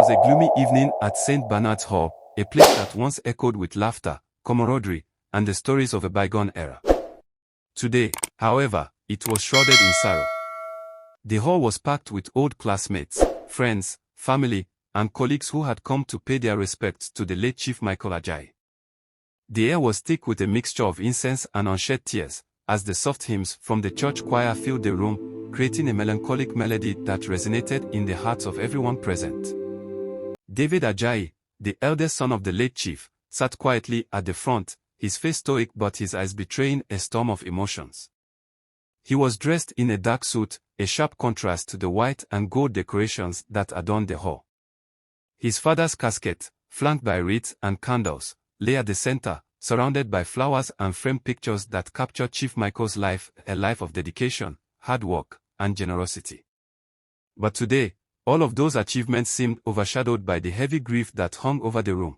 was a gloomy evening at St. Bernard's Hall, a place that once echoed with laughter, camaraderie, and the stories of a bygone era. Today, however, it was shrouded in sorrow. The hall was packed with old classmates, friends, family, and colleagues who had come to pay their respects to the late Chief Michael Ajayi. The air was thick with a mixture of incense and unshed tears, as the soft hymns from the church choir filled the room, creating a melancholic melody that resonated in the hearts of everyone present. David Ajayi, the eldest son of the late chief, sat quietly at the front, his face stoic but his eyes betraying a storm of emotions. He was dressed in a dark suit, a sharp contrast to the white and gold decorations that adorned the hall. His father's casket, flanked by wreaths and candles, lay at the center, surrounded by flowers and framed pictures that captured Chief Michael's life, a life of dedication, hard work, and generosity. But today, all of those achievements seemed overshadowed by the heavy grief that hung over the room.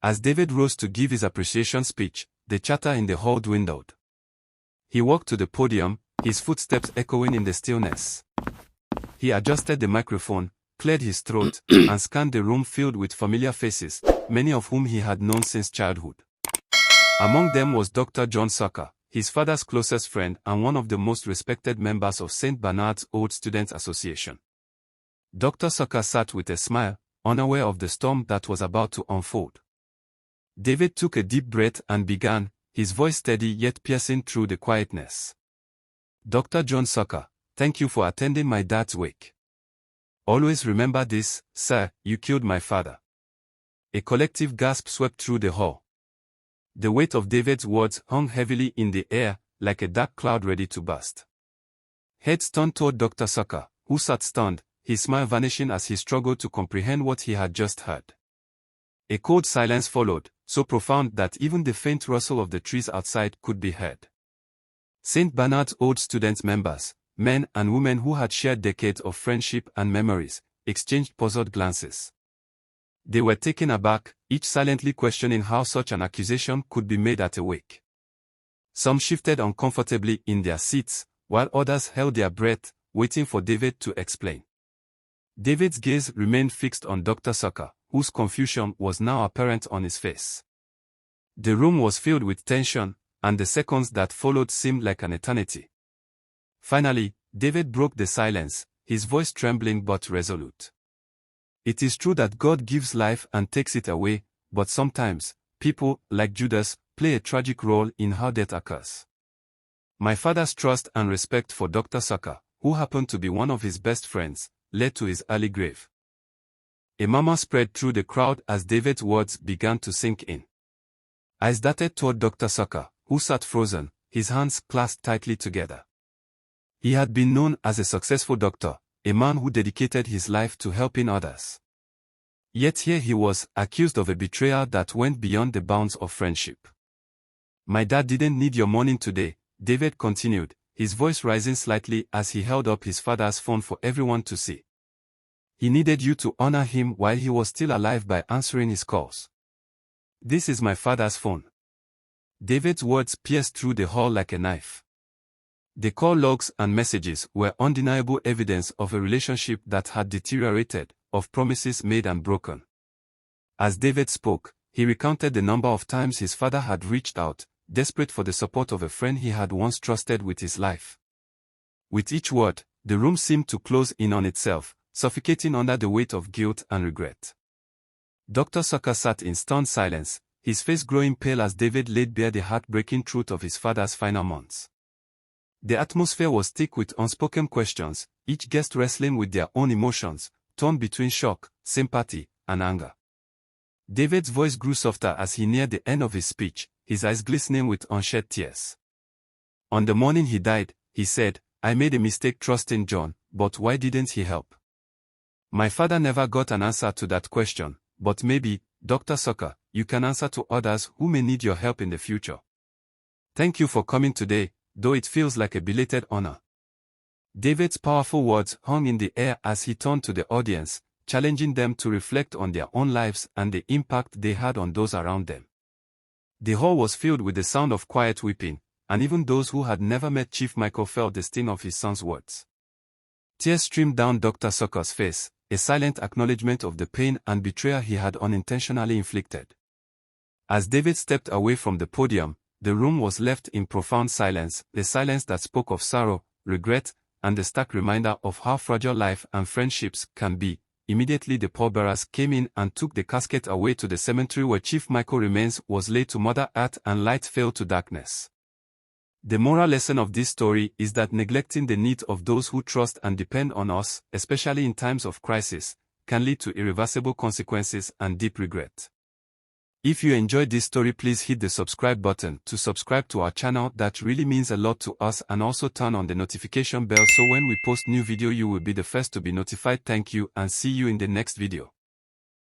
As David rose to give his appreciation speech, the chatter in the hall dwindled. He walked to the podium, his footsteps echoing in the stillness. He adjusted the microphone, cleared his throat, and scanned the room filled with familiar faces, many of whom he had known since childhood. Among them was Dr. John Saka, his father's closest friend and one of the most respected members of St. Bernard's Old Students Association. Dr. Saka sat with a smile, unaware of the storm that was about to unfold. David took a deep breath and began, his voice steady yet piercing through the quietness. Dr. John Saka, thank you for attending my dad's wake. Always remember this, sir, you killed my father. A collective gasp swept through the hall. The weight of David's words hung heavily in the air, like a dark cloud ready to burst. Heads turned toward Dr. Saka, who sat stunned, his smile vanishing as he struggled to comprehend what he had just heard. A cold silence followed, so profound that even the faint rustle of the trees outside could be heard. St. Bernard's Old Students members, men and women who had shared decades of friendship and memories, exchanged puzzled glances. They were taken aback, each silently questioning how such an accusation could be made at a wake. Some shifted uncomfortably in their seats, while others held their breath, waiting for David to explain. David's gaze remained fixed on Dr. Saka, whose confusion was now apparent on his face. The room was filled with tension, and the seconds that followed seemed like an eternity. Finally, David broke the silence, his voice trembling but resolute. It is true that God gives life and takes it away, but sometimes, people, like Judas, play a tragic role in how death occurs. My father's trust and respect for Dr. Saka, who happened to be one of his best friends, led to his early grave. A murmur spread through the crowd as David's words began to sink in. Eyes darted toward Dr. Saka, who sat frozen, his hands clasped tightly together. He had been known as a successful doctor, a man who dedicated his life to helping others. Yet here he was, accused of a betrayal that went beyond the bounds of friendship. My dad didn't need your mourning today, David continued, his voice rising slightly as he held up his father's phone for everyone to see. He needed you to honor him while he was still alive by answering his calls. This is my father's phone. David's words pierced through the hall like a knife. The call logs and messages were undeniable evidence of a relationship that had deteriorated, of promises made and broken. As David spoke, he recounted the number of times his father had reached out, desperate for the support of a friend he had once trusted with his life. With each word, the room seemed to close in on itself, suffocating under the weight of guilt and regret. Dr. Saka sat in stunned silence, his face growing pale as David laid bare the heartbreaking truth of his father's final months. The atmosphere was thick with unspoken questions, each guest wrestling with their own emotions, torn between shock, sympathy, and anger. David's voice grew softer as he neared the end of his speech, his eyes glistening with unshed tears. On the morning he died, he said, I made a mistake trusting John, but why didn't he help? My father never got an answer to that question, but maybe, Dr. Saka, you can answer to others who may need your help in the future. Thank you for coming today, though it feels like a belated honor. David's powerful words hung in the air as he turned to the audience, challenging them to reflect on their own lives and the impact they had on those around them. The hall was filled with the sound of quiet weeping, and even those who had never met Chief Michael felt the sting of his son's words. Tears streamed down Dr. Saka's face, a silent acknowledgement of the pain and betrayal he had unintentionally inflicted. As David stepped away from the podium, the room was left in profound silence, a silence that spoke of sorrow, regret, and the stark reminder of how fragile life and friendships can be. Immediately the pallbearers came in and took the casket away to the cemetery where Chief Michael remains was laid to Mother Earth and light fell to darkness. The moral lesson of this story is that neglecting the needs of those who trust and depend on us, especially in times of crisis, can lead to irreversible consequences and deep regret. If you enjoyed this story, please hit the subscribe button to subscribe to our channel. That really means a lot to us, and also turn on the notification bell so when we post new video you will be the first to be notified. Thank you and see you in the next video.